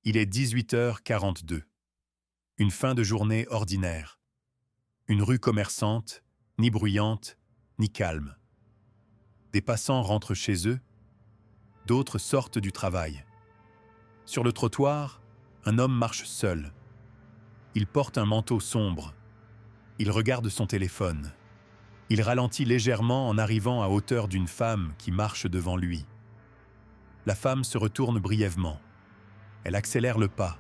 Il est 18h42. Une fin de journée ordinaire. Une rue commerçante, ni bruyante, ni calme. Des passants rentrent chez eux, d'autres sortent du travail. Sur le trottoir, un homme marche seul. Il porte un manteau sombre. Il regarde son téléphone. Il ralentit légèrement en arrivant à hauteur d'une femme qui marche devant lui. La femme se retourne brièvement. Elle accélère le pas.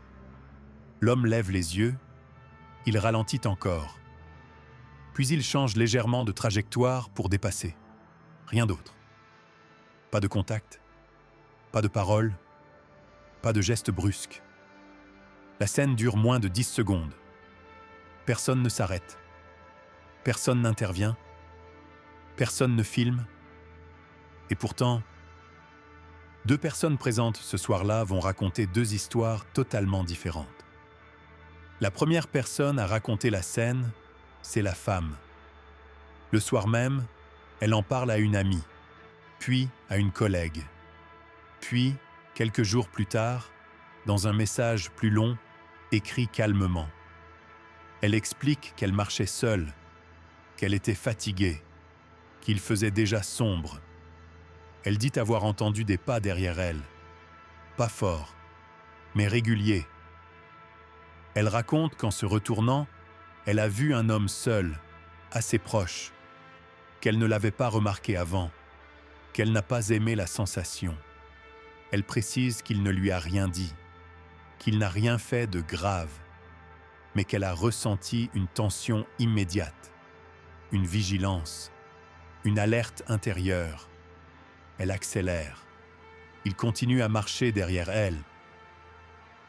L'homme lève les yeux. Il ralentit encore. Puis il change légèrement de trajectoire pour dépasser. Rien d'autre. Pas de contact, pas de parole, pas de geste brusque. La scène dure moins de 10 secondes. Personne ne s'arrête. Personne n'intervient. Personne ne filme. Et pourtant, deux personnes présentes ce soir-là vont raconter deux histoires totalement différentes. La première personne à raconter la scène, c'est la femme. Le soir même, elle en parle à une amie, puis à une collègue. Puis, quelques jours plus tard, dans un message plus long, écrit calmement. Elle explique qu'elle marchait seule, qu'elle était fatiguée, qu'il faisait déjà sombre. Elle dit avoir entendu des pas derrière elle. Pas forts, mais réguliers. Elle raconte qu'en se retournant, elle a vu un homme seul, assez proche, qu'elle ne l'avait pas remarqué avant, qu'elle n'a pas aimé la sensation. Elle précise qu'il ne lui a rien dit, qu'il n'a rien fait de grave, mais qu'elle a ressenti une tension immédiate, une vigilance, une alerte intérieure. Elle accélère. Il continue à marcher derrière elle.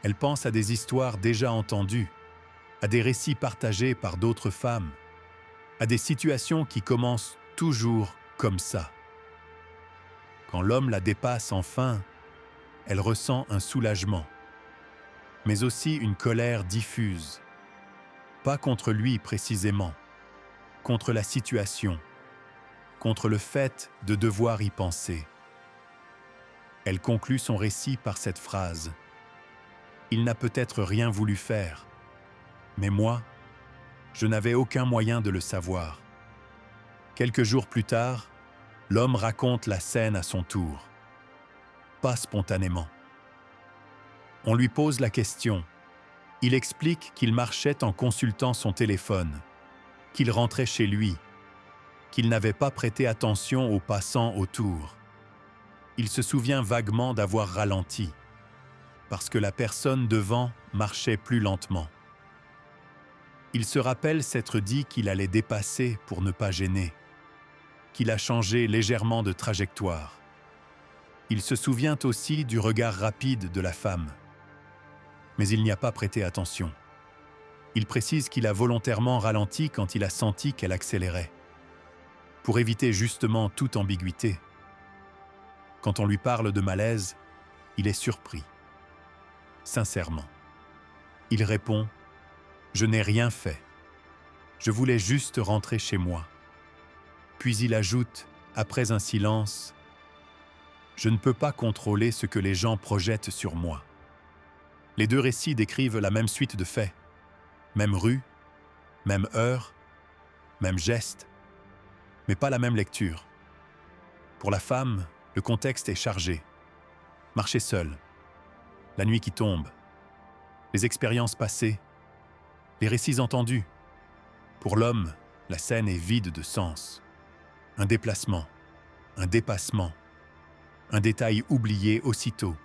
Elle pense à des histoires déjà entendues, à des récits partagés par d'autres femmes, à des situations qui commencent toujours comme ça. Quand l'homme la dépasse enfin, elle ressent un soulagement, mais aussi une colère diffuse. Pas contre lui précisément, contre la situation, contre le fait de devoir y penser. Elle conclut son récit par cette phrase. Il n'a peut-être rien voulu faire, mais moi, je n'avais aucun moyen de le savoir. Quelques jours plus tard, l'homme raconte la scène à son tour. Pas spontanément. On lui pose la question. Il explique qu'il marchait en consultant son téléphone, qu'il rentrait chez lui, qu'il n'avait pas prêté attention aux passants autour. Il se souvient vaguement d'avoir ralenti, parce que la personne devant marchait plus lentement. Il se rappelle s'être dit qu'il allait dépasser pour ne pas gêner, qu'il a changé légèrement de trajectoire. Il se souvient aussi du regard rapide de la femme. Mais il n'y a pas prêté attention. Il précise qu'il a volontairement ralenti quand il a senti qu'elle accélérait, pour éviter justement toute ambiguïté. Quand on lui parle de malaise, il est surpris. Sincèrement. Il répond « Je n'ai rien fait. Je voulais juste rentrer chez moi. » Puis il ajoute, après un silence, « Je ne peux pas contrôler ce que les gens projettent sur moi. » Les deux récits décrivent la même suite de faits. Même rue, même heure, même geste, mais pas la même lecture. Pour la femme, le contexte est chargé. Marcher seul, la nuit qui tombe, les expériences passées, les récits entendus. Pour l'homme, la scène est vide de sens. Un déplacement, un dépassement, un détail oublié aussitôt.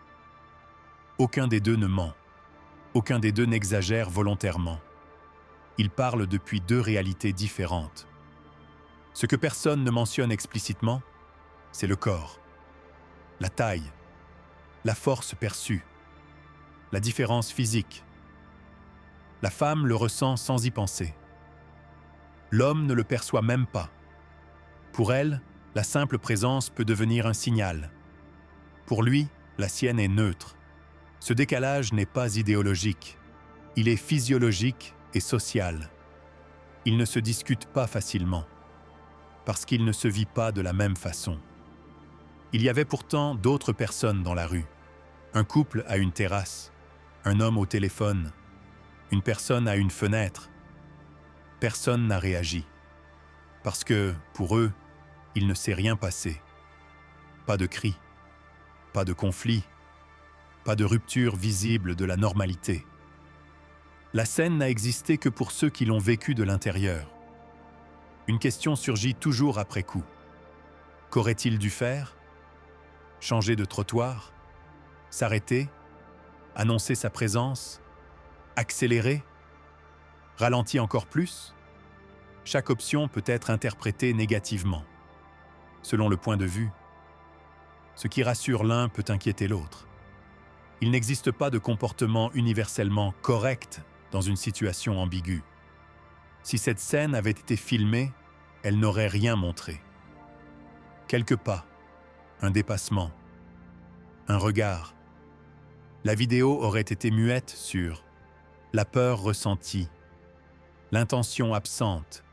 Aucun des deux ne ment, aucun des deux n'exagère volontairement. Ils parlent depuis deux réalités différentes. Ce que personne ne mentionne explicitement, c'est le corps, la taille, la force perçue, la différence physique. La femme le ressent sans y penser. L'homme ne le perçoit même pas. Pour elle, la simple présence peut devenir un signal. Pour lui, la sienne est neutre. Ce décalage n'est pas idéologique. Il est physiologique et social. Il ne se discute pas facilement, parce qu'il ne se vit pas de la même façon. Il y avait pourtant d'autres personnes dans la rue. Un couple à une terrasse, Un homme au téléphone, une personne à une fenêtre. Personne n'a réagi. Parce que, pour eux, il ne s'est rien passé. Pas de cri, pas de conflit, pas de rupture visible de la normalité. La scène n'a existé que pour ceux qui l'ont vécu de l'intérieur. Une question surgit toujours après coup. Qu'aurait-il dû faire? Changer de trottoir? S'arrêter? Annoncer sa présence? Accélérer? Ralentir encore plus? Chaque option peut être interprétée négativement, selon le point de vue. Ce qui rassure l'un peut inquiéter l'autre. Il n'existe pas de comportement universellement correct dans une situation ambiguë. Si cette scène avait été filmée, elle n'aurait rien montré. Quelques pas, un dépassement, un regard. La vidéo aurait été muette sur la peur ressentie, l'intention absente,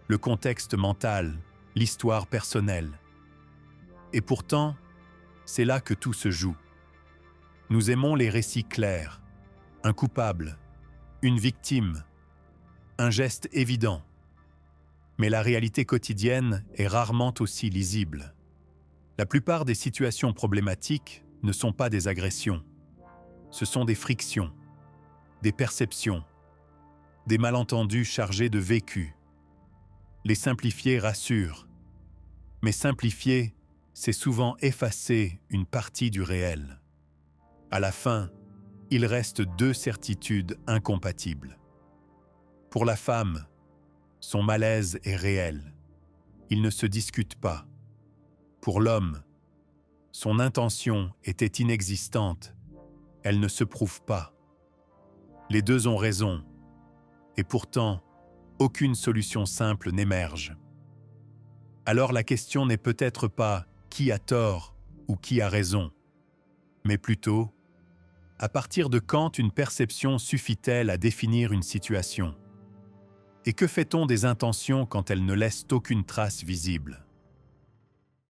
le contexte mental, l'histoire personnelle. Et pourtant, c'est là que tout se joue. Nous aimons les récits clairs, un coupable, une victime, un geste évident. Mais la réalité quotidienne est rarement aussi lisible. La plupart des situations problématiques ne sont pas des agressions. Ce sont des frictions, des perceptions, des malentendus chargés de vécu. Les simplifier rassure, mais simplifier, c'est souvent effacer une partie du réel. À la fin, il reste deux certitudes incompatibles. Pour la femme, son malaise est réel. Il ne se discute pas. Pour l'homme, son intention était inexistante. Elle ne se prouve pas. Les deux ont raison. Et pourtant, aucune solution simple n'émerge. Alors la question n'est peut-être pas qui a tort ou qui a raison, mais plutôt, à partir de quand une perception suffit-elle à définir une situation? Et que fait-on des intentions quand elles ne laissent aucune trace visible?